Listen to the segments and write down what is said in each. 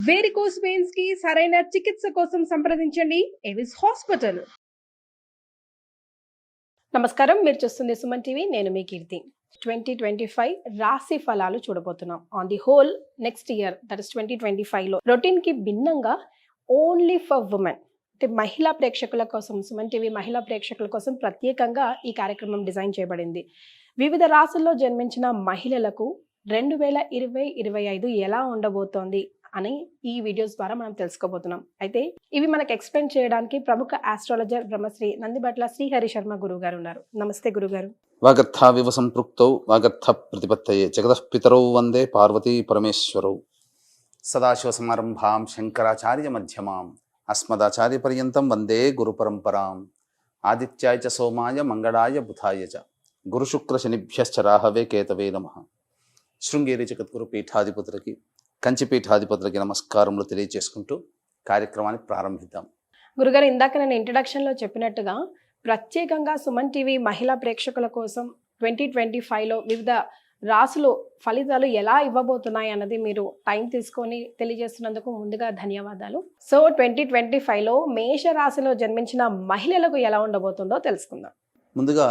Varicose veins కి సరైన చికిత్స కోసం సంప్రదించండి ఎవిస్ హాస్పిటల్. నమస్కారం, మీరు చూస్తుంది సుమన్ టీవీ. నేను మీ కీర్తి. 2025 రాశి ఫలాలు చూడబోతున్నాం. On the whole next year, that is 2025లో రొటీన్ కి భిన్నంగా ఓన్లీ ఫర్ ఉమెన్ అంటే మహిళా ప్రేక్షకుల కోసం, సుమన్ టీవీ మహిళా ప్రేక్షకుల కోసం ప్రత్యేకంగా ఈ కార్యక్రమం డిజైన్ చేయబడింది. వివిధ రాశుల్లో జన్మించిన మహిళలకు 2020-25 ఎలా ఉండబోతోంది అని ఈ వీడియోస్ ద్వారా మనం తెలుసుకోబోతున్నాం. అయితే ఇవి మనకు ఎక్స్ప్లెయిన్ చేయడానికి ప్రముఖ ఆస్ట్రాలజర్ బ్రహ్మశ్రీ నందిబట్ల శ్రీహరి శర్మ గురువు గారు ఉన్నారు. నమస్తే గురుగారు. వాగర్థావివ సంపృక్తౌ వాగర్థ ప్రతిపత్తయే జగతః పితరౌ వందే పార్వతీ పరమేశ్వరౌ. సదాశివ సమారంభాం శంకరాచార్య మధ్యమాం అస్మదాచార్య పర్యంతం వందే గురు పరంపరాం. ఆదిత్యాయ చ సోమాయ మంగళాయ బుధాయ చ గురు శుక్ర శనిభ్యశ్చ రాహవే కేతవే నమః. శృంగేరి జగద్గురు పీఠాధిపతులకి, కంచి పీఠాధిపతులకి నమస్కారములు తెలియజేసుకుంటూ కార్యక్రమాన్ని ప్రారంభిద్దాం. గురుగారు, ఇందాక నేను ఇంట్రడక్షన్లో చెప్పినట్టుగా ప్రత్యేకంగా సుమన్ టీవీ మహిళా ప్రేక్షకుల కోసం 2025లో వివిధ రాసులు ఫలితాలు ఎలా ఇవ్వబోతున్నాయి అన్నది మీరు టైం తీసుకొని తెలియజేస్తున్నందుకు ముందుగా ధన్యవాదాలు. సో 2025లో మేష రాశిలో జన్మించిన మహిళలకు ఎలా ఉండబోతుందో తెలుసుకుందాం. ముందుగా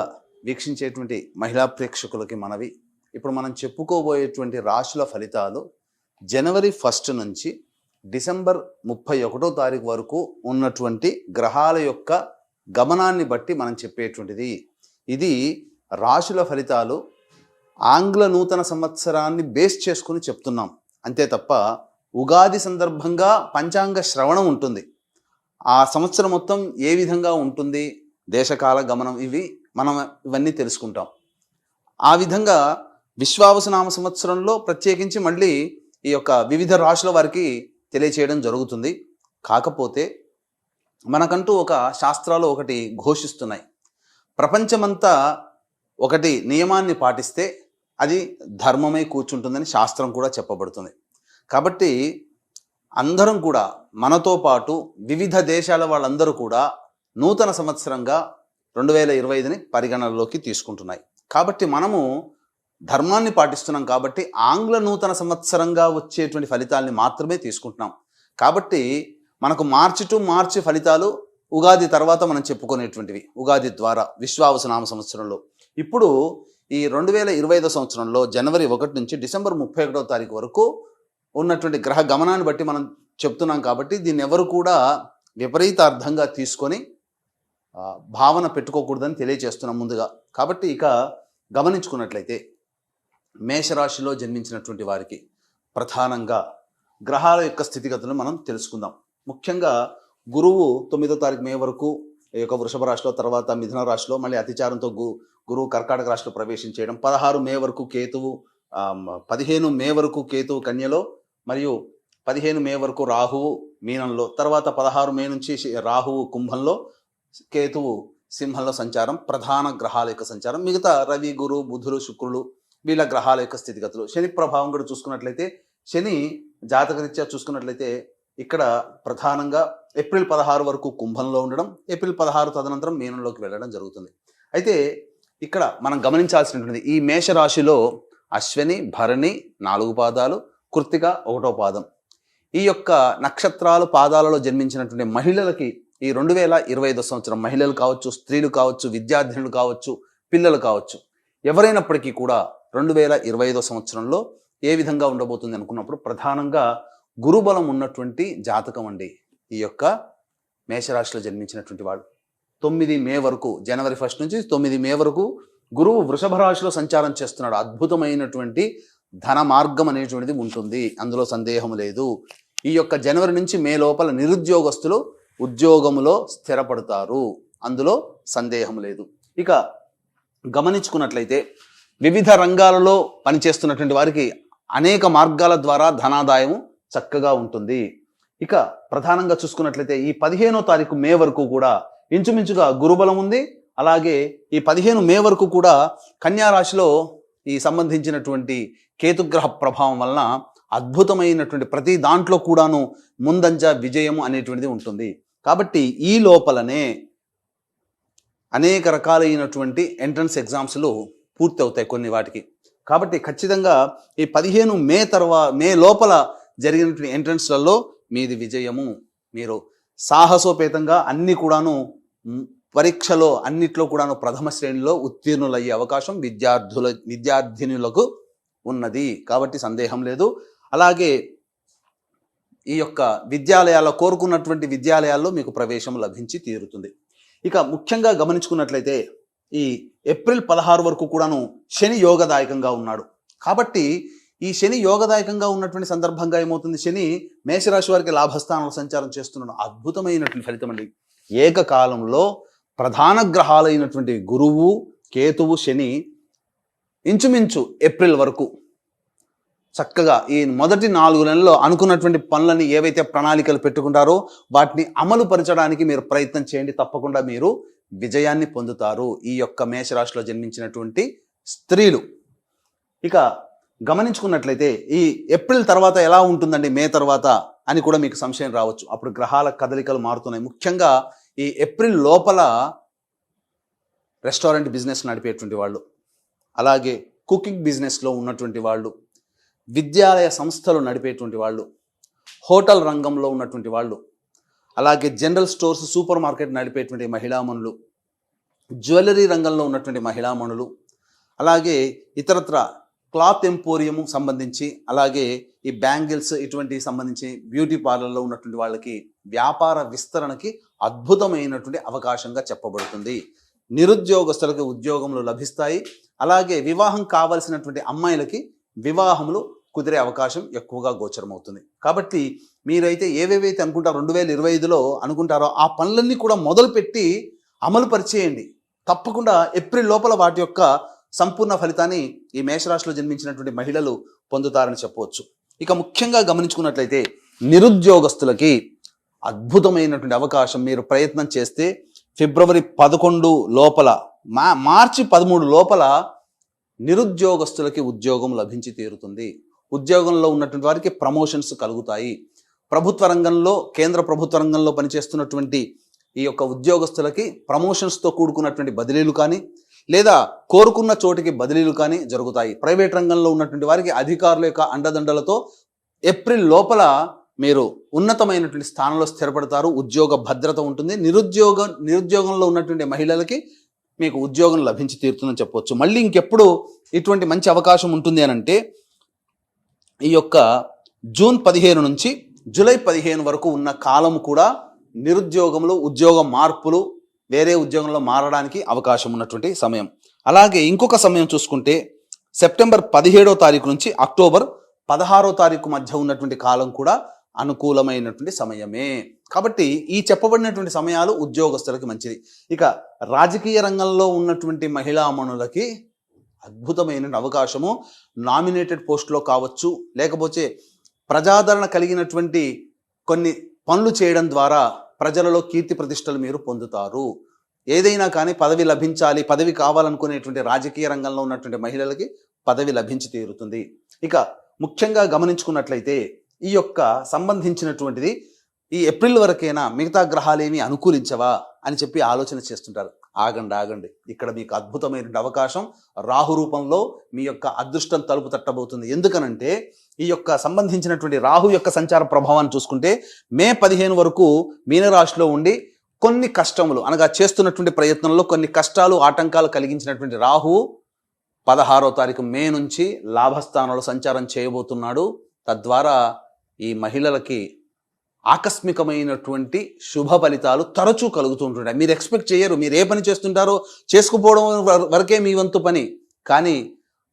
వీక్షించేటువంటి మహిళా ప్రేక్షకులకి మనవి, ఇప్పుడు మనం చెప్పుకోబోయేటువంటి రాశుల ఫలితాలు జనవరి 1 నుంచి డిసెంబర్ 31వ తారీఖు వరకు ఉన్నటువంటి గ్రహాల యొక్క గమనాన్ని బట్టి మనం చెప్పేటువంటిది. ఇది రాశుల ఫలితాలు ఆంగ్ల నూతన సంవత్సరాన్ని బేస్ చేసుకుని చెప్తున్నాం అంతే తప్ప, ఉగాది సందర్భంగా పంచాంగ శ్రవణం ఉంటుంది. ఆ సంవత్సరం మొత్తం ఏ విధంగా ఉంటుంది, దేశకాల గమనం, ఇవన్నీ తెలుసుకుంటాం. ఆ విధంగా విశ్వావసునామ సంవత్సరంలో ప్రత్యేకించి మళ్ళీ ఈ యొక్క వివిధ రాశుల వారికి తెలియచేయడం జరుగుతుంది. కాకపోతే మనకంటూ ఒక శాస్త్రాలు ఒకటి ఘోషిస్తున్నాయి. ప్రపంచమంతా ఒకటి నియమాన్ని పాటిస్తే అది ధర్మమై కూర్చుంటుందని శాస్త్రం కూడా చెప్పబడుతుంది. కాబట్టి అందరం కూడా, మనతో పాటు వివిధ దేశాల వాళ్ళందరూ కూడా నూతన సంవత్సరంగా 2025ని పరిగణనలోకి తీసుకుంటున్నాయి. కాబట్టి మనము ధర్మాన్ని పాటిస్తున్నాం కాబట్టి ఆంగ్ల నూతన సంవత్సరంగా వచ్చేటువంటి ఫలితాలని మాత్రమే తీసుకుంటున్నాం. కాబట్టి మనకు మార్చి టు మార్చి ఫలితాలు ఉగాది తర్వాత మనం చెప్పుకునేటువంటివి, ఉగాది ద్వారా విశ్వావసునామ సంవత్సరంలో. ఇప్పుడు ఈ 2025 సంవత్సరంలో జనవరి 1 నుంచి డిసెంబర్ 31వ తారీఖు వరకు ఉన్నటువంటి గ్రహ గమనాన్ని బట్టి మనం చెప్తున్నాం. కాబట్టి దీన్ని ఎవరు కూడా విపరీత అర్థంగా తీసుకొని భావన పెట్టుకోకూడదని తెలియజేస్తున్నాం ముందుగా. కాబట్టి ఇక గమనించుకున్నట్లయితే మేషరాశిలో జన్మించినటువంటి వారికి ప్రధానంగా గ్రహాల యొక్క స్థితిగతులను మనం తెలుసుకుందాం. ముఖ్యంగా గురువు 9వ తారీఖు మే వరకు ఈ యొక్క వృషభ రాశిలో, తర్వాత మిథున రాశిలో, మళ్ళీ అతిచారంతో గురువు కర్కాటక రాశిలో ప్రవేశించేయడం. 16 మే వరకు కేతువు, 15 మే వరకు కేతువు కన్యలో, మరియు 15 మే వరకు రాహువు మీనంలో, తర్వాత 16 మే నుంచి రాహువు కుంభంలో, కేతువు సింహంలో సంచారం. ప్రధాన గ్రహాల యొక్క సంచారం. మిగతా రవి, గురు, బుధులు, శుక్రులు వీళ్ళ గ్రహాల యొక్క స్థితిగతులు. శని ప్రభావం కూడా చూసుకున్నట్లయితే, శని జాతకరీత్యా చూసుకున్నట్లయితే ఇక్కడ ప్రధానంగా ఏప్రిల్ 16 వరకు కుంభంలో ఉండడం, ఏప్రిల్ 16 తదనంతరం మీనంలోకి వెళ్ళడం జరుగుతుంది. అయితే ఇక్కడ మనం గమనించాల్సినటువంటిది, ఈ మేషరాశిలో అశ్విని, భరణి 4 పాదాలు, కృత్తిక 1వ పాదం, ఈ యొక్క నక్షత్రాలు పాదాలలో జన్మించినటువంటి మహిళలకి ఈ 2025 సంవత్సరం, మహిళలు కావచ్చు, స్త్రీలు కావచ్చు, విద్యార్థినులు కావచ్చు, పిల్లలు కావచ్చు, ఎవరైనప్పటికీ కూడా 2025 సంవత్సరంలో ఏ విధంగా ఉండబోతుంది అనుకున్నప్పుడు ప్రధానంగా గురుబలం ఉన్నటువంటి జాతకం అండి ఈ యొక్క మేషరాశిలో జన్మించినటువంటి వాడు. 9 మే వరకు, జనవరి 1 నుంచి 9 మే వరకు గురువు వృషభ రాశిలో సంచారం చేస్తున్నాడు. అద్భుతమైనటువంటి ధన మార్గం అనేటువంటిది ఉంటుంది, అందులో సందేహం లేదు. ఈ యొక్క జనవరి నుంచి మే లోపల నిరుద్యోగస్తులు ఉద్యోగములో స్థిరపడతారు, అందులో సందేహం లేదు. ఇక గమనించుకున్నట్లయితే వివిధ రంగాలలో పనిచేస్తున్నటువంటి వారికి అనేక మార్గాల ద్వారా ధనాదాయము చక్కగా ఉంటుంది. ఇక ప్రధానంగా చూసుకున్నట్లయితే ఈ 15వ తారీఖు మే వరకు కూడా ఇంచుమించుగా గురుబలం ఉంది. అలాగే ఈ 15 మే వరకు కూడా కన్యా రాశిలో ఈ సంబంధించినటువంటి కేతుగ్రహ ప్రభావం వలన అద్భుతమైనటువంటి ప్రతి దాంట్లో కూడాను ముందంజ విజయము అనేటువంటిది ఉంటుంది. కాబట్టి ఈ లోపలనే అనేక రకాలైనటువంటి ఎంట్రన్స్ ఎగ్జామ్స్లు పూర్తి అవుతాయి కొన్ని వాటికి. కాబట్టి ఖచ్చితంగా ఈ 15 మే లోపల జరిగినటువంటి ఎంట్రన్స్లలో మీది విజయము. మీరు సాహసోపేతంగా అన్ని కూడాను పరీక్షలో అన్నిట్లో కూడాను ప్రథమ శ్రేణిలో ఉత్తీర్ణులయ్యే అవకాశం విద్యార్థినులకు ఉన్నది. కాబట్టి సందేహం లేదు. అలాగే ఈ యొక్క విద్యాలయాల్లో కోరుకున్నటువంటి విద్యాలయాల్లో మీకు ప్రవేశం లభించి తీరుతుంది. ఇక ముఖ్యంగా గమనించుకున్నట్లయితే ఈ ఏప్రిల్ 16 వరకు కూడాను శని యోగదాయకంగా ఉన్నాడు. కాబట్టి ఈ శని యోగదాయకంగా ఉన్నటువంటి సందర్భంగా ఏమవుతుంది, శని మేషరాశి వారికి లాభస్థానంలో సంచారం చేస్తున్నాడు. అద్భుతమైనటువంటి ఫలితం అండి. ఏకకాలంలో ప్రధాన గ్రహాలైనటువంటి గురువు, కేతువు, శని ఇంచుమించు ఏప్రిల్ వరకు చక్కగా ఈ మొదటి 4 నెలల్లో అనుకున్నటువంటి పనులని ఏవైతే ప్రణాళికలు పెట్టుకుంటారో వాటిని అమలు పరచడానికి మీరు ప్రయత్నం చేయండి. తప్పకుండా మీరు విజయాన్ని పొందుతారు ఈ యొక్క మేషరాశిలో జన్మించినటువంటి స్త్రీలు. ఇక గమనించుకున్నట్లయితే ఈ ఏప్రిల్ తర్వాత ఎలా ఉంటుందండి, మే తర్వాత అని కూడా మీకు సంశయం రావచ్చు. అప్పుడు గ్రహాల కదలికలు మారుతున్నాయి. ముఖ్యంగా ఈ ఏప్రిల్ లోపల రెస్టారెంట్ బిజినెస్ నడిపేటువంటి వాళ్ళు, అలాగే కుకింగ్ బిజినెస్లో ఉన్నటువంటి వాళ్ళు, విద్యాలయ సంస్థలు నడిపేటువంటి వాళ్ళు, హోటల్ రంగంలో ఉన్నటువంటి వాళ్ళు, అలాగే జనరల్ స్టోర్స్, సూపర్ మార్కెట్ నడిపేటువంటి మహిళామణులు, జ్యువెలరీ రంగంలో ఉన్నటువంటి మహిళామణులు, అలాగే ఇతరత్ర క్లాత్ ఎంపోరియం సంబంధించి, అలాగే ఈ బ్యాంగిల్స్ ఇటువంటి సంబంధించి బ్యూటీ పార్లర్లో ఉన్నటువంటి వాళ్ళకి వ్యాపార విస్తరణకి అద్భుతమైనటువంటి అవకాశంగా చెప్పబడుతుంది. నిరుద్యోగస్తులకు ఉద్యోగములు లభిస్తాయి. అలాగే వివాహం కావాల్సినటువంటి అమ్మాయిలకి వివాహములు కుదిరే అవకాశం ఎక్కువగా గోచరమవుతుంది. కాబట్టి మీరైతే ఏవేవైతే అనుకుంటారో 2025లో అనుకుంటారో ఆ పనులన్నీ కూడా మొదలుపెట్టి అమలు పరిచేయండి. తప్పకుండా ఏప్రిల్ లోపల వాటి యొక్క సంపూర్ణ ఫలితాన్ని ఈ మేషరాశిలో జన్మించినటువంటి మహిళలు పొందుతారని చెప్పవచ్చు. ఇక ముఖ్యంగా గమనించుకున్నట్లయితే నిరుద్యోగస్తులకి అద్భుతమైనటువంటి అవకాశం. మీరు ప్రయత్నం చేస్తే ఫిబ్రవరి 11 లోపల, మార్చి 13 లోపల నిరుద్యోగస్తులకి ఉద్యోగం లభించి తీరుతుంది. ఉద్యోగంలో ఉన్నటువంటి వారికి ప్రమోషన్స్ కలుగుతాయి. ప్రభుత్వ రంగంలో, కేంద్ర ప్రభుత్వ రంగంలో పనిచేస్తున్నటువంటి ఈ యొక్క ఉద్యోగస్తులకి ప్రమోషన్స్తో కూడుకున్నటువంటి బదిలీలు కానీ, లేదా కోరుకున్న చోటికి బదిలీలు కానీ జరుగుతాయి. ప్రైవేట్ రంగంలో ఉన్నటువంటి వారికి అధికారుల యొక్క అండదండలతో ఏప్రిల్ లోపల మీరు ఉన్నతమైనటువంటి స్థానంలో స్థిరపడతారు. ఉద్యోగ భద్రత ఉంటుంది. నిరుద్యోగంలో ఉన్నటువంటి మహిళలకి మీకు ఉద్యోగం లభించి తీరుతుందని చెప్పవచ్చు. మళ్ళీ ఇంకెప్పుడు ఇటువంటి మంచి అవకాశం ఉంటుంది అని అంటే ఈ యొక్క జూన్ 15 నుంచి జూలై 15 వరకు ఉన్న కాలం కూడా నిరుద్యోగంలో ఉద్యోగ మార్పులు, వేరే ఉద్యోగంలో మారడానికి అవకాశం ఉన్నటువంటి సమయం. అలాగే ఇంకొక సమయం చూసుకుంటే సెప్టెంబర్ 17వ తారీఖు నుంచి అక్టోబర్ 16వ తారీఖు మధ్య ఉన్నటువంటి కాలం కూడా అనుకూలమైనటువంటి సమయమే. కాబట్టి ఈ చెప్పబడినటువంటి సమయాలు ఉద్యోగస్తులకి మంచిది. ఇక రాజకీయ రంగంలో ఉన్నటువంటి మహిళామణులకి అద్భుతమైన అవకాశము. నామినేటెడ్ పోస్టులో కావచ్చు, లేకపోతే ప్రజాదరణ కలిగినటువంటి కొన్ని పనులు చేయడం ద్వారా ప్రజలలో కీర్తి ప్రతిష్టలు మీరు పొందుతారు. ఏదైనా కానీ పదవి లభించాలి, పదవి కావాలనుకునేటువంటి రాజకీయ రంగంలో ఉన్నటువంటి మహిళలకి పదవి లభించి తీరుతుంది. ఇక ముఖ్యంగా గమనించుకున్నట్లయితే ఈ యొక్క సంబంధించినటువంటిది ఈ ఏప్రిల్ వరకైనా మిగతా గ్రహాలేమి అనుకూలించవా అని చెప్పి ఆలోచన చేస్తుంటారు. ఆగండి, ఇక్కడ మీకు అద్భుతమైన అవకాశం రాహు రూపంలో మీ యొక్క అదృష్టం తలుపు తట్టబోతుంది. ఎందుకనంటే ఈ యొక్క సంబంధించినటువంటి రాహు యొక్క సంచార ప్రభావాన్ని చూసుకుంటే మే 15 వరకు మీనరాశిలో ఉండి కొన్ని కష్టములు, అనగా చేస్తున్నటువంటి ప్రయత్నంలో కొన్ని కష్టాలు, ఆటంకాలు కలిగించినటువంటి రాహు 16వ తారీఖు మే నుంచి లాభస్థానంలో సంచారం చేయబోతున్నాడు. తద్వారా ఈ మహిళలకి ఆకస్మికమైనటువంటి శుభ ఫలితాలు తరచూ కలుగుతూ ఉంటుంటాయి. మీరు ఎక్స్పెక్ట్ చేయరు. మీరు ఏ పని చేస్తుంటారో చేసుకుపోవడం వరకే మీ వంతు పని. కానీ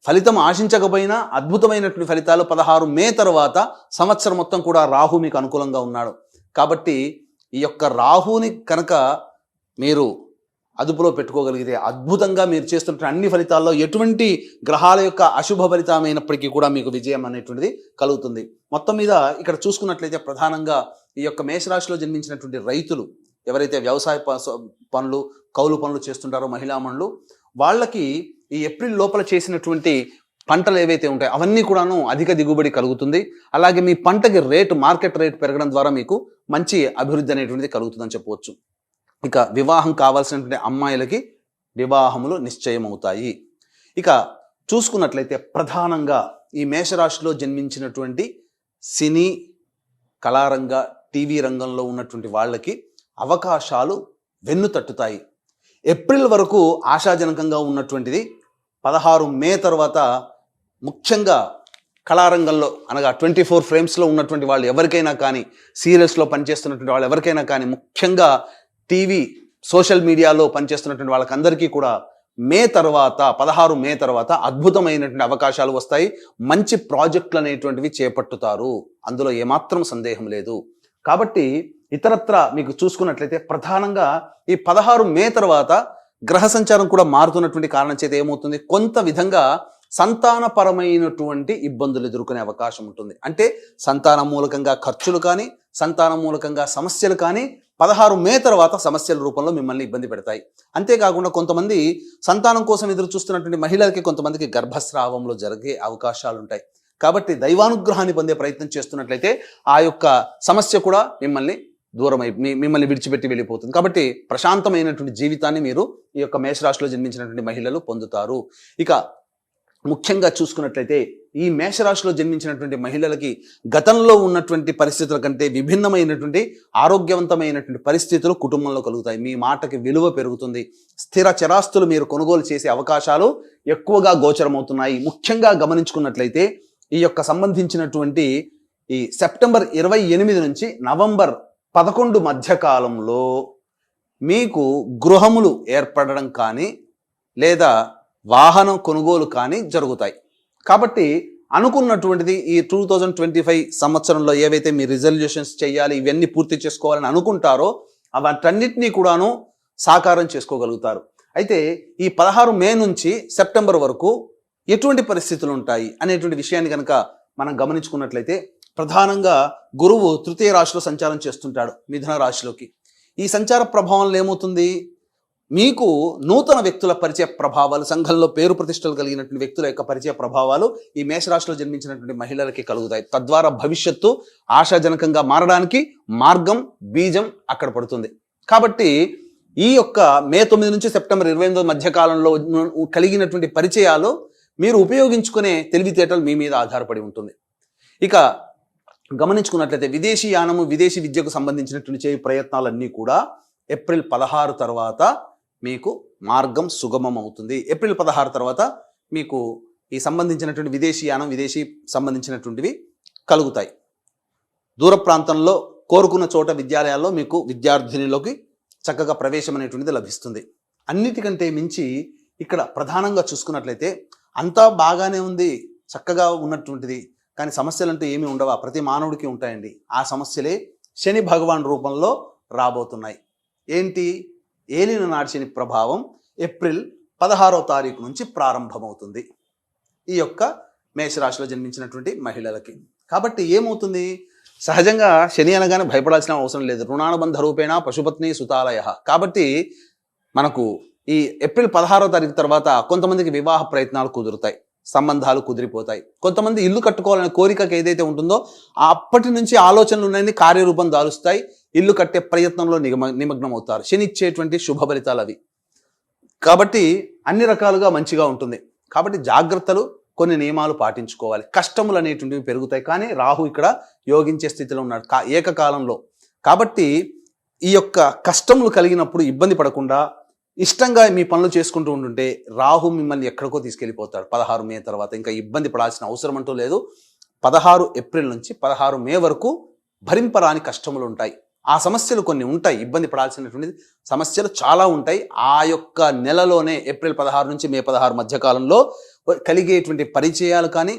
ఫలితం ఆశించకపోయినా అద్భుతమైనటువంటి ఫలితాలు 16 మే తర్వాత సంవత్సరం మొత్తం కూడా రాహు మీకు అనుకూలంగా ఉన్నాడు. కాబట్టి ఈ యొక్క రాహుని కనుక మీరు అదుపులో పెట్టుకోగలిగితే అద్భుతంగా మీరు చేస్తున్న అన్ని ఫలితాల్లో ఎటువంటి గ్రహాల యొక్క అశుభ ఫలితమైనప్పటికీ కూడా మీకు విజయం అనేటువంటిది కలుగుతుంది. మొత్తం మీద ఇక్కడ చూసుకున్నట్లయితే ప్రధానంగా ఈ యొక్క మేషరాశిలో జన్మించినటువంటి రైతులు ఎవరైతే వ్యవసాయ పనులు, కౌలు పనులు చేస్తుంటారో మహిళామణులు, వాళ్ళకి ఈ ఏప్రిల్ లోపల చేసినటువంటి పంటలు ఏవైతే ఉంటాయో అవన్నీ కూడాను అధిక దిగుబడి కలుగుతుంది. అలాగే మీ పంటకి మార్కెట్ రేట్ పెరగడం ద్వారా మీకు మంచి అభివృద్ధి అనేటువంటిది కలుగుతుందని చెప్పవచ్చు. ఇక వివాహం కావాల్సినటువంటి అమ్మాయిలకి వివాహములు నిశ్చయమవుతాయి. ఇక చూసుకున్నట్లయితే ప్రధానంగా ఈ మేషరాశిలో జన్మించినటువంటి సినీ కళారంగ టీవీ రంగంలో ఉన్నటువంటి వాళ్ళకి అవకాశాలు వెన్ను తట్టుతాయి. ఏప్రిల్ వరకు ఆశాజనకంగా ఉన్నటువంటిది 16 మే తర్వాత ముఖ్యంగా కళారంగంలో అనగా 24 ఫ్రేమ్స్లో ఉన్నటువంటి వాళ్ళు ఎవరికైనా కానీ, సీరియల్స్లో పనిచేస్తున్నటువంటి వాళ్ళు ఎవరికైనా కానీ, ముఖ్యంగా టీవీ సోషల్ మీడియాలో పనిచేస్తున్నటువంటి వాళ్ళకందరికీ కూడా 16 మే తర్వాత అద్భుతమైనటువంటి అవకాశాలు వస్తాయి. మంచి ప్రాజెక్టులు అనేటువంటివి చేపట్టుతారు, అందులో ఏమాత్రం సందేహం లేదు. కాబట్టి ఇతరత్ర మీకు చూసుకున్నట్లయితే ప్రధానంగా ఈ 16 మే తర్వాత గ్రహ సంచారం కూడా మారుతున్నటువంటి కారణం చేత ఏమవుతుంది, కొంత విధంగా సంతానపరమైనటువంటి ఇబ్బందులు ఎదుర్కొనే అవకాశం ఉంటుంది. అంటే సంతానం మూలకంగా ఖర్చులు కానీ, సంతానం మూలకంగా సమస్యలు కానీ 16 మే తర్వాత సమస్యల రూపంలో మిమ్మల్ని ఇబ్బంది పెడతాయి. అంతేకాకుండా కొంతమంది సంతానం కోసం ఎదురు చూస్తున్నటువంటి మహిళలకి కొంతమందికి గర్భస్రావంలో జరిగే అవకాశాలు ఉంటాయి. కాబట్టి దైవానుగ్రహాన్ని పొందే ప్రయత్నం చేస్తున్నట్లయితే ఆ యొక్క సమస్య కూడా మిమ్మల్ని విడిచిపెట్టి వెళ్ళిపోతుంది. కాబట్టి ప్రశాంతమైనటువంటి జీవితాన్ని మీరు ఈ యొక్క మేషరాశిలో జన్మించినటువంటి మహిళలు పొందుతారు. ఇక ముఖ్యంగా చూసుకున్నట్లయితే ఈ మేషరాశిలో జన్మించినటువంటి మహిళలకి గతంలో ఉన్నటువంటి పరిస్థితుల కంటే విభిన్నమైనటువంటి ఆరోగ్యవంతమైనటువంటి పరిస్థితులు కుటుంబంలో కలుగుతాయి. మీ మాటకి విలువ పెరుగుతుంది. స్థిర చరాస్తులు మీరు కొనుగోలు చేసే అవకాశాలు ఎక్కువగా గోచరమవుతున్నాయి. ముఖ్యంగా గమనించుకున్నట్లయితే ఈ యొక్క సంబంధించినటువంటి ఈ సెప్టెంబర్ 28 నుంచి నవంబర్ 11 మధ్య కాలంలో మీకు గృహములు ఏర్పడడం కానీ లేదా వాహనం కొనుగోలు కానీ జరుగుతాయి. కాబట్టి అనుకున్నటువంటిది ఈ 2025 సంవత్సరంలో ఏవైతే మీ రిజల్యూషన్స్ చేయాలి, ఇవన్నీ పూర్తి చేసుకోవాలని అనుకుంటారో వాటన్నిటినీ కూడాను సాకారం చేసుకోగలుగుతారు. అయితే ఈ 16 మే నుంచి సెప్టెంబర్ వరకు ఎటువంటి పరిస్థితులు ఉంటాయి అనేటువంటి విషయాన్ని కనుక మనం గమనించుకున్నట్లయితే ప్రధానంగా గురువు తృతీయ రాశిలో సంచారం చేస్తుంటాడు, మిథున రాశిలోకి. ఈ సంచార ప్రభావంలో ఏమవుతుంది, మీకు నూతన వ్యక్తుల పరిచయ ప్రభావాలు, సంఘంలో పేరు ప్రతిష్టలు కలిగినటువంటి వ్యక్తుల యొక్క పరిచయ ప్రభావాలు ఈ మేషరాశిలో జన్మించినటువంటి మహిళలకి కలుగుతాయి. తద్వారా భవిష్యత్తు ఆశాజనకంగా మారడానికి మార్గం, బీజం అక్కడ పడుతుంది. కాబట్టి ఈ యొక్క మే 9 నుంచి సెప్టెంబర్ 28 మధ్య కాలంలో కలిగినటువంటి పరిచయాలు మీరు ఉపయోగించుకునే తెలివితేటలు మీ మీద ఆధారపడి ఉంటుంది. ఇక గమనించుకున్నట్లయితే విదేశీ యానము, విదేశీ విద్యకు సంబంధించినటువంటి చేయ ప్రయత్నాలన్నీ కూడా ఏప్రిల్ 16 తర్వాత మీకు మార్గం సుగమం అవుతుంది. ఏప్రిల్ 16 తర్వాత మీకు ఈ సంబంధించినటువంటి విదేశీ యానం, విదేశీ సంబంధించినటువంటివి కలుగుతాయి. దూర ప్రాంతంలో కోరుకున్న చోట విద్యాలయాల్లో మీకు విద్యార్థినిలోకి చక్కగా ప్రవేశం అనేటువంటిది లభిస్తుంది. అన్నిటికంటే మించి ఇక్కడ ప్రధానంగా చూసుకున్నట్లయితే అంతా బాగానే ఉంది, చక్కగా ఉన్నటువంటిది, కానీ సమస్యలు అంటూ ఏమీ ఉండవా? ప్రతి మానవుడికి ఉంటాయండి. ఆ సమస్యలే శని భగవాన్ రూపంలో రాబోతున్నాయి. ఏంటి? ఏలిన నాటి శని ప్రభావం ఏప్రిల్ 16వ తారీఖు నుంచి ప్రారంభమవుతుంది ఈ యొక్క మేషరాశిలో జన్మించినటువంటి మహిళలకి. కాబట్టి ఏమవుతుంది, సహజంగా శని అనగానే భయపడాల్సిన అవసరం లేదు. రుణానుబంధ రూపేణ పశుపత్ని సుతాలయ. కాబట్టి మనకు ఈ ఏప్రిల్ 16వ తారీఖు తర్వాత కొంతమందికి వివాహ ప్రయత్నాలు కుదురుతాయి, సంబంధాలు కుదిరిపోతాయి. కొంతమంది ఇల్లు కట్టుకోవాలనే కోరికకి ఏదైతే ఉంటుందో అప్పటి నుంచి ఆలోచనలు ఉన్నాయని కార్యరూపం దాలుస్తాయి. ఇల్లు కట్టే ప్రయత్నంలో నిమగ్నం అవుతారు. శని ఇచ్చేటువంటి శుభ ఫలితాలు అవి. కాబట్టి అన్ని రకాలుగా మంచిగా ఉంటుంది. కాబట్టి జాగ్రత్తలు, కొన్ని నియమాలు పాటించుకోవాలి. కష్టములు అనేటువంటివి పెరుగుతాయి. కానీ రాహు ఇక్కడ యోగించే స్థితిలో ఉన్నాడు ఏకకాలంలో. కాబట్టి ఈ యొక్క కష్టములు కలిగినప్పుడు ఇబ్బంది పడకుండా ఇష్టంగా మీ పనులు చేసుకుంటూ ఉంటుంటే రాహు మిమ్మల్ని ఎక్కడికో తీసుకెళ్ళిపోతాడు 16 మే తర్వాత. ఇంకా ఇబ్బంది పడాల్సిన అవసరం అంటూ లేదు. 16 ఏప్రిల్ నుంచి 16 మే వరకు భరింపరాని కష్టములు ఉంటాయి. ఆ సమస్యలు కొన్ని ఉంటాయి, ఇబ్బంది పడాల్సినటువంటి సమస్యలు చాలా ఉంటాయి. ఆ యొక్క నెలలోనే ఏప్రిల్ 16 నుంచి మే 16 మధ్య కాలంలో కలిగేటువంటి పరిచయాలు కానీ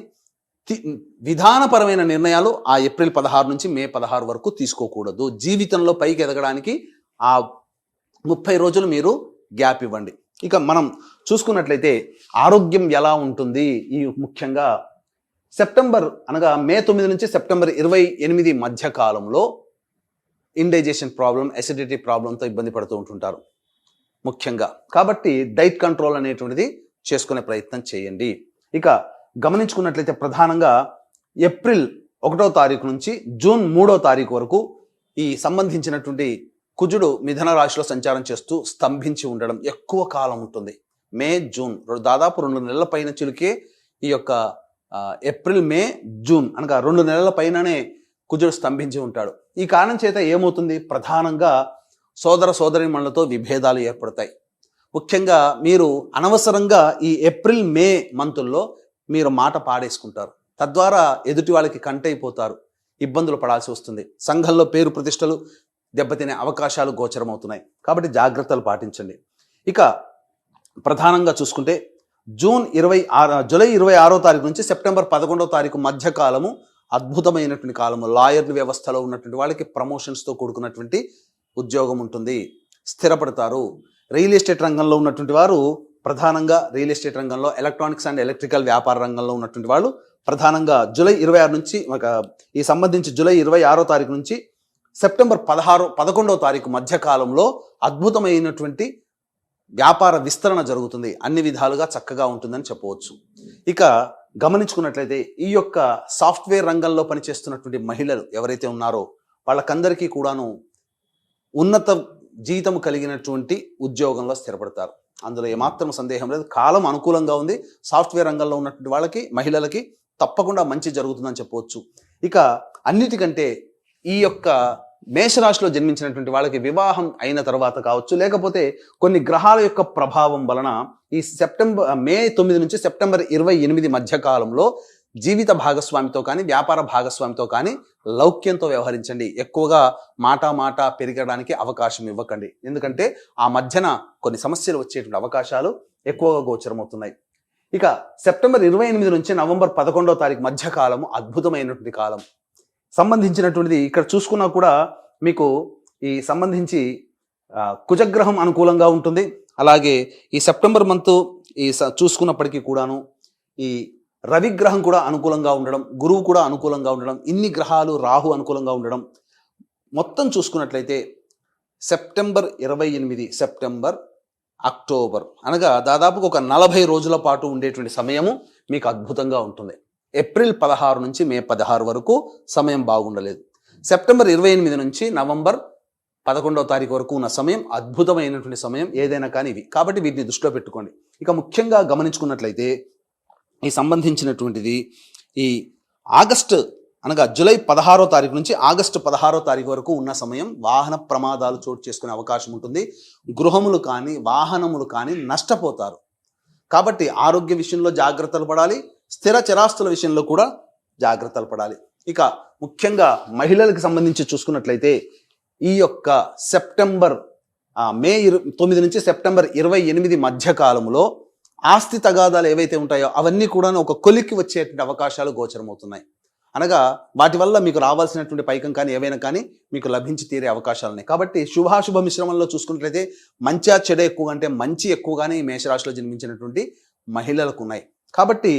విధానపరమైన నిర్ణయాలు ఆ ఏప్రిల్ 16 నుంచి మే 16 వరకు తీసుకోకూడదు. జీవితంలో పైకి ఎదగడానికి ఆ 30 రోజులు మీరు గ్యాప్ ఇవ్వండి. ఇక మనం చూసుకున్నట్లయితే ఆరోగ్యం ఎలా ఉంటుంది, ఈ ముఖ్యంగా సెప్టెంబర్ అనగా మే 9 నుంచి సెప్టెంబర్ 28 మధ్య కాలంలో ఇండైజెషన్ ప్రాబ్లం, అసిడిటీ ప్రాబ్లంతో ఇబ్బంది పడుతూ ఉంటుంటారు ముఖ్యంగా. కాబట్టి డైట్ కంట్రోల్ అనేటువంటిది చేసుకునే ప్రయత్నం చేయండి. ఇక గమనించుకున్నట్లయితే ప్రధానంగా ఏప్రిల్ 1వ తారీఖు నుంచి జూన్ 3వ తారీఖు వరకు ఈ సంబంధించినటువంటి కుజుడు మిథున రాశిలో సంచారం చేస్తూ స్తంభించి ఉండడం ఎక్కువ కాలం ఉంటుంది. మే, జూన్ దాదాపు 2 నెలల పైన చిలికే ఈ యొక్క ఏప్రిల్ మే జూన్ అనగా 2 నెలల పైననే కుజుడు స్తంభించి ఉంటాడు. ఈ కారణం చేత ఏమవుతుంది, ప్రధానంగా సోదర సోదరీమణులతో విభేదాలు ఏర్పడతాయి. ముఖ్యంగా మీరు అనవసరంగా ఈ ఏప్రిల్ మే మంతుల్లో మీరు మాట పాడేసుకుంటారు, తద్వారా ఎదుటి వాళ్ళకి కంటైపోతారు, ఇబ్బందులు పడాల్సి వస్తుంది. సంఘంలో పేరు ప్రతిష్టలు దెబ్బతినే అవకాశాలు గోచరమవుతున్నాయి. కాబట్టి జాగ్రత్తలు పాటించండి. ఇక ప్రధానంగా చూసుకుంటే జూలై 26వ తారీఖు నుంచి సెప్టెంబర్ 11వ తారీఖు మధ్య కాలము అద్భుతమైనటువంటి కాలము. లాయర్ల వ్యవస్థలో ఉన్నటువంటి వాళ్ళకి ప్రమోషన్స్తో కూడుకున్నటువంటి ఉద్యోగం ఉంటుంది, స్థిరపడతారు. రియల్ ఎస్టేట్ రంగంలో ఉన్నటువంటి వారు ప్రధానంగా రియల్ ఎస్టేట్ రంగంలో, ఎలక్ట్రానిక్స్ అండ్ ఎలక్ట్రికల్ వ్యాపార రంగంలో ఉన్నటువంటి వాళ్ళు ప్రధానంగా జూలై 26 నుంచి ఈ సంబంధించి జూలై 26వ తారీఖు నుంచి సెప్టెంబర్ 11వ తారీఖు మధ్య కాలంలో అద్భుతమైనటువంటి వ్యాపార విస్తరణ జరుగుతుంది. అన్ని విధాలుగా చక్కగా ఉంటుందని చెప్పవచ్చు. ఇక గమనించుకున్నట్లయితే ఈ యొక్క సాఫ్ట్వేర్ రంగంలో పనిచేస్తున్నటువంటి మహిళలు ఎవరైతే ఉన్నారో వాళ్ళకందరికీ కూడాను ఉన్నత జీతం కలిగినటువంటి ఉద్యోగంలో స్థిరపడతారు. అందులో ఏమాత్రం సందేహం లేదు. కాలం అనుకూలంగా ఉంది. సాఫ్ట్వేర్ రంగంలో ఉన్నటువంటి వాళ్ళకి, మహిళలకి తప్పకుండా మంచి జరుగుతుందని చెప్పవచ్చు. ఇక అన్నిటికంటే ఈ యొక్క మేషరాశిలో జన్మించినటువంటి వాళ్ళకి వివాహం అయిన తర్వాత కావచ్చు, లేకపోతే కొన్ని గ్రహాల యొక్క ప్రభావం వలన ఈ మే 9 నుంచి సెప్టెంబర్ 28 మధ్య కాలంలో జీవిత భాగస్వామితో కానీ, వ్యాపార భాగస్వామితో కానీ లౌక్యంతో వ్యవహరించండి. ఎక్కువగా మాట పెరగడానికి అవకాశం ఇవ్వకండి. ఎందుకంటే ఆ మధ్యన కొన్ని సమస్యలు వచ్చేటువంటి అవకాశాలు ఎక్కువగా గోచరమవుతున్నాయి. ఇక సెప్టెంబర్ 28 నుంచి నవంబర్ 11వ తారీఖు మధ్య కాలము అద్భుతమైనటువంటి కాలం. సంబంధించినటువంటిది ఇక్కడ చూసుకున్నా కూడా మీకు ఈ సంబంధించి కుజగ్రహం అనుకూలంగా ఉంటుంది. అలాగే ఈ సెప్టెంబర్ మంత్ చూసుకున్నప్పటికీ కూడాను ఈ రవిగ్రహం కూడా అనుకూలంగా ఉండడం, గురువు కూడా అనుకూలంగా ఉండడం, ఇన్ని గ్రహాలు, రాహు అనుకూలంగా ఉండడం, మొత్తం చూసుకున్నట్లయితే సెప్టెంబర్ 28 అక్టోబర్ అనగా దాదాపుగా ఒక 40 రోజుల పాటు ఉండేటువంటి సమయము మీకు అద్భుతంగా ఉంటుంది. ఏప్రిల్ 16 నుంచి మే 16 వరకు సమయం బాగుండలేదు. సెప్టెంబర్ 28 నుంచి నవంబర్ 11వ తారీఖు వరకు ఉన్న సమయం అద్భుతమైనటువంటి సమయం ఏదైనా కానీ ఇవి. కాబట్టి వీటిని దృష్టిలో పెట్టుకోండి. ఇక ముఖ్యంగా గమనించుకున్నట్లయితే ఈ సంబంధించినటువంటిది ఈ ఆగస్టు అనగా జూలై 16వ తారీఖు నుంచి ఆగస్టు 16వ తారీఖు వరకు ఉన్న సమయం వాహన ప్రమాదాలు చోటు చేసుకునే అవకాశం ఉంటుంది. గృహములు కానీ, వాహనములు కానీ నష్టపోతారు. కాబట్టి ఆరోగ్య విషయంలో జాగ్రత్తలు పడాలి, స్థిర చరాస్తుల విషయంలో కూడా జాగ్రత్తలు పడాలి. ఇక ముఖ్యంగా మహిళలకు సంబంధించి చూసుకున్నట్లయితే ఈ యొక్క మే 9 నుంచి సెప్టెంబర్ 28 మధ్య కాలంలో ఆస్తి తగాదాలు ఏవైతే ఉంటాయో అవన్నీ కూడా ఒక కొలిక్కి వచ్చేటువంటి అవకాశాలు గోచరమవుతున్నాయి. అనగా వాటి వల్ల మీకు రావాల్సినటువంటి పైకం కానీ ఏవైనా కానీ మీకు లభించి తీరే అవకాశాలు ఉన్నాయి. కాబట్టి శుభాశుభ మిశ్రమంలో చూసుకున్నట్లయితే మంచి చెడు ఎక్కువ అంటే మంచి ఎక్కువగానే ఈ మేషరాశిలో జన్మించినటువంటి మహిళలకు ఉన్నాయి. కాబట్టి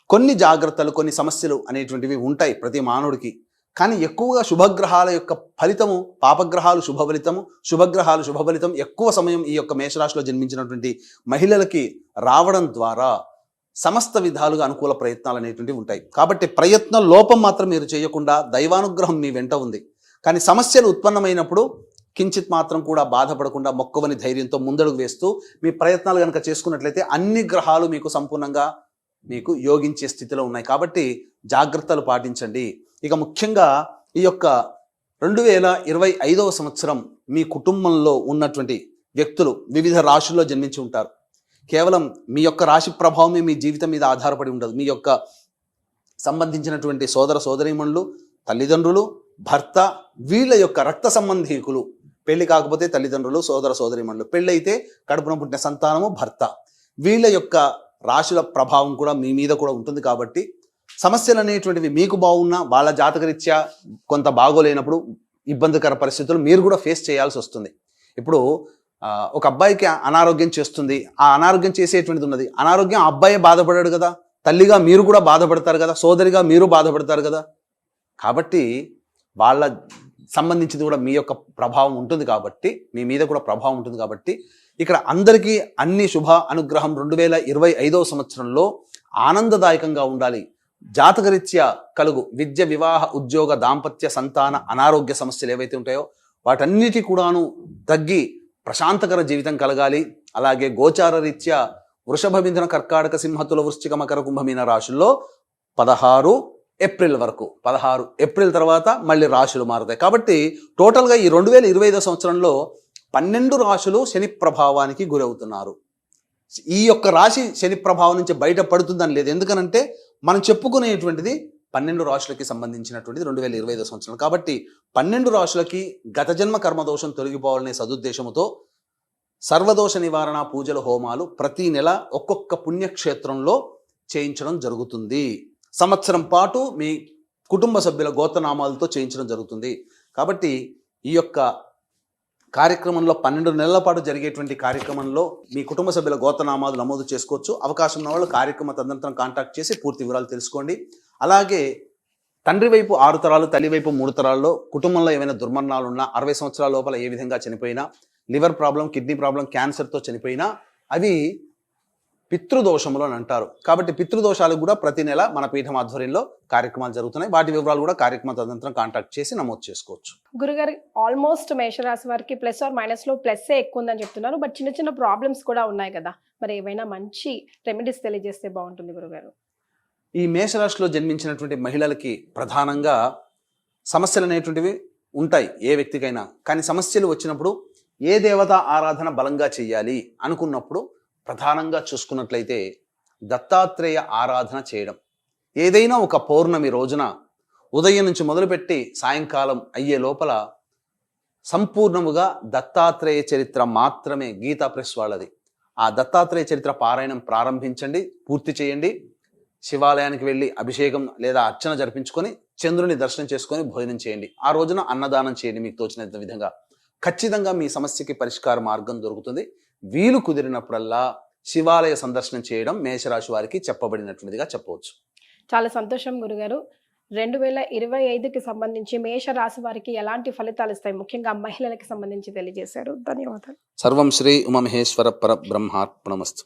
కొన్ని జాగ్రత్తలు, కొన్ని సమస్యలు అనేటువంటివి ఉంటాయి ప్రతి మానవుడికి. కానీ ఎక్కువగా శుభగ్రహాల యొక్క ఫలితము, పాపగ్రహాలు శుభ ఫలితము, శుభగ్రహాలు శుభ ఫలితం ఎక్కువ సమయం ఈ యొక్క మేషరాశిలో జన్మించినటువంటి మహిళలకి రావడం ద్వారా సమస్త విధాలుగా అనుకూల ప్రయత్నాలు అనేటువంటివి ఉంటాయి. కాబట్టి ప్రయత్న లోపం మాత్రం మీరు చేయకుండా దైవానుగ్రహం మీ వెంట ఉంది. కానీ సమస్యలు ఉత్పన్నమైనప్పుడు కించిత్ మాత్రం కూడా బాధపడకుండా మొక్కవని ధైర్యంతో ముందడుగు వేస్తూ మీ ప్రయత్నాలు కనుక చేసుకున్నట్లయితే అన్ని గ్రహాలు మీకు సంపూర్ణంగా మీకు యోగించే స్థితిలో ఉన్నాయి. కాబట్టి జాగ్రత్తలు పాటించండి. ఇక ముఖ్యంగా ఈ యొక్క 2025వ సంవత్సరం మీ కుటుంబంలో ఉన్నటువంటి వ్యక్తులు వివిధ రాశుల్లో జన్మించి ఉంటారు. కేవలం మీ యొక్క రాశి ప్రభావమే మీ జీవితం మీద ఆధారపడి ఉండదు. మీ యొక్క సంబంధించినటువంటి సోదర సోదరీమణులు, తల్లిదండ్రులు, భర్త, వీళ్ళ యొక్క రక్త సంబంధీకులు, పెళ్లి కాకపోతే తల్లిదండ్రులు, సోదర సోదరీమణులు, పెళ్ళైతే కడుపున పుట్టిన సంతానము, భర్త, వీళ్ళ యొక్క రాశుల ప్రభావం కూడా మీ మీద కూడా ఉంటుంది. కాబట్టి సమస్యలు అనేటువంటివి మీకు బాగున్నా వాళ్ళ జాతకరీత్యా కొంత బాగోలేనప్పుడు ఇబ్బందికర పరిస్థితులు మీరు కూడా ఫేస్ చేయాల్సి వస్తుంది. ఇప్పుడు ఒక అబ్బాయికి అనారోగ్యం చేస్తుంది, ఆ అనారోగ్యం చేసేటువంటిది ఉన్నది. అనారోగ్యం అబ్బాయే బాధపడాడు కదా, తల్లిగా మీరు కూడా బాధపడతారు కదా, సోదరిగా మీరు బాధపడతారు కదా. కాబట్టి వాళ్ళ సంబంధించింది కూడా మీ యొక్క ప్రభావం ఉంటుంది. కాబట్టి మీ మీద కూడా ప్రభావం ఉంటుంది. కాబట్టి ఇక్కడ అందరికీ అన్ని శుభ అనుగ్రహం 2025వ సంవత్సరంలో ఆనందదాయకంగా ఉండాలి. జాతకరీత్యా కలుగు విద్య, వివాహ, ఉద్యోగ, దాంపత్య, సంతాన, అనారోగ్య సమస్యలు ఏవైతే ఉంటాయో వాటన్నిటి కూడాను తగ్గి ప్రశాంతకర జీవితం కలగాలి. అలాగే గోచార రీత్యా వృషభ, మిథున, కర్కాటక, సింహ, తుల, వృశ్చిక, మకర, కుంభ, మీన రాశుల్లో 16 ఏప్రిల్ వరకు. 16 ఏప్రిల్ తర్వాత మళ్ళీ రాశులు మారుతాయి. కాబట్టి టోటల్గా ఈ 2025 సంవత్సరంలో 12 రాశులు శని ప్రభావానికి గురవుతున్నారు. ఈ యొక్క రాశి శని ప్రభావం నుంచి బయటపడుతుందని లేదు. ఎందుకనంటే మనం చెప్పుకునేటువంటిది 12 రాశులకి సంబంధించినటువంటిది 2025 సంవత్సరం. కాబట్టి 12 రాశులకి గత జన్మ కర్మదోషం తొలగిపోవాలనే సదుద్దేశంతో సర్వదోష నివారణ పూజల హోమాలు ప్రతి నెల ఒక్కొక్క పుణ్యక్షేత్రంలో చేయించడం జరుగుతుంది. సంవత్సరం పాటు మీ కుటుంబ సభ్యుల గోత్రనామాలతో చేయించడం జరుగుతుంది. కాబట్టి ఈ యొక్క కార్యక్రమంలో 12 నెలల పాటు జరిగేటువంటి కార్యక్రమంలో మీ కుటుంబ సభ్యుల గోత్రనామాలు నమోదు చేసుకోవచ్చు. అవకాశం ఉన్న వాళ్ళు కార్యక్రమ తదనంతరం కాంటాక్ట్ చేసి పూర్తి వివరాలు తెలుసుకోండి. అలాగే తండ్రి వైపు 6 తరాలు, తల్లి వైపు 3 తరాల్లో కుటుంబంలో ఏమైనా దుర్మరణాలు ఉన్నా, 60 సంవత్సరాల లోపల ఏ విధంగా చనిపోయినా, లివర్ ప్రాబ్లం, కిడ్నీ ప్రాబ్లం, క్యాన్సర్తో చనిపోయినా అవి పితృదోషములు అని అంటారు. కాబట్టి పితృదోషాలకు కూడా ప్రతి నెల మన పీఠం ఆధ్వర్యంలో కార్యక్రమాలు జరుగుతున్నాయి. వాటి వివరాలు కూడా కార్యక్రమ తదనంతరం కాంటాక్ట్ చేసి నమోదు చేసుకోవచ్చు. గురుగారు, ఆల్మోస్ట్ మేషరాశి వారికి ప్లస్ ఆర్ మైనస్ లో ప్లస్సే ఎక్కువ ఉందని చెప్తున్నారు. బట్ చిన్న చిన్న ప్రాబ్లమ్స్ కూడా ఉన్నాయి కదా, మరి ఏమైనా మంచి రెమెడీస్ తెలియజేస్తే బాగుంటుంది గురుగారు. ఈ మేషరాశిలో జన్మించినటువంటి మహిళలకి ప్రధానంగా సమస్యలు అనేటువంటివి ఉంటాయి ఏ వ్యక్తికైనా. కానీ సమస్యలు వచ్చినప్పుడు ఏ దేవత ఆరాధన బలంగా చేయాలి అనుకున్నప్పుడు ప్రధానంగా చూసుకున్నట్లయితే దత్తాత్రేయ ఆరాధన చేయడం. ఏదైనా ఒక పౌర్ణమి రోజున ఉదయం నుంచి మొదలుపెట్టి సాయంకాలం అయ్యే లోపల సంపూర్ణముగా దత్తాత్రేయ చరిత్ర మాత్రమే గీతా ప్రెస్ వాళ్ళది. ఆ దత్తాత్రేయ చరిత్ర పారాయణం ప్రారంభించండి, పూర్తి చేయండి. శివాలయానికి వెళ్ళి అభిషేకం లేదా అర్చన జరిపించుకొని చంద్రుని దర్శనం చేసుకొని భోజనం చేయండి. ఆ రోజున అన్నదానం చేయండి. మీకు తోచినంత విధంగా ఖచ్చితంగా మీ సమస్యకి పరిష్కార మార్గం దొరుకుతుంది. వీలు కుదిరినప్పుడల్లా శివాలయ సందర్శనం చేయడం మేషరాశి వారికి చెప్పబడినటువంటిదిగా చెప్పవచ్చు. చాలా సంతోషం గురుగారు. 2025కి సంబంధించి మేషరాశి వారికి ఎలాంటి ఫలితాలు ఇస్తాయి, ముఖ్యంగా మహిళలకి సంబంధించి తెలియజేశారు. ధన్యవాదాలు. సర్వం శ్రీ ఉమామహేశ్వర పరబ్రహ్మార్పణమస్తు.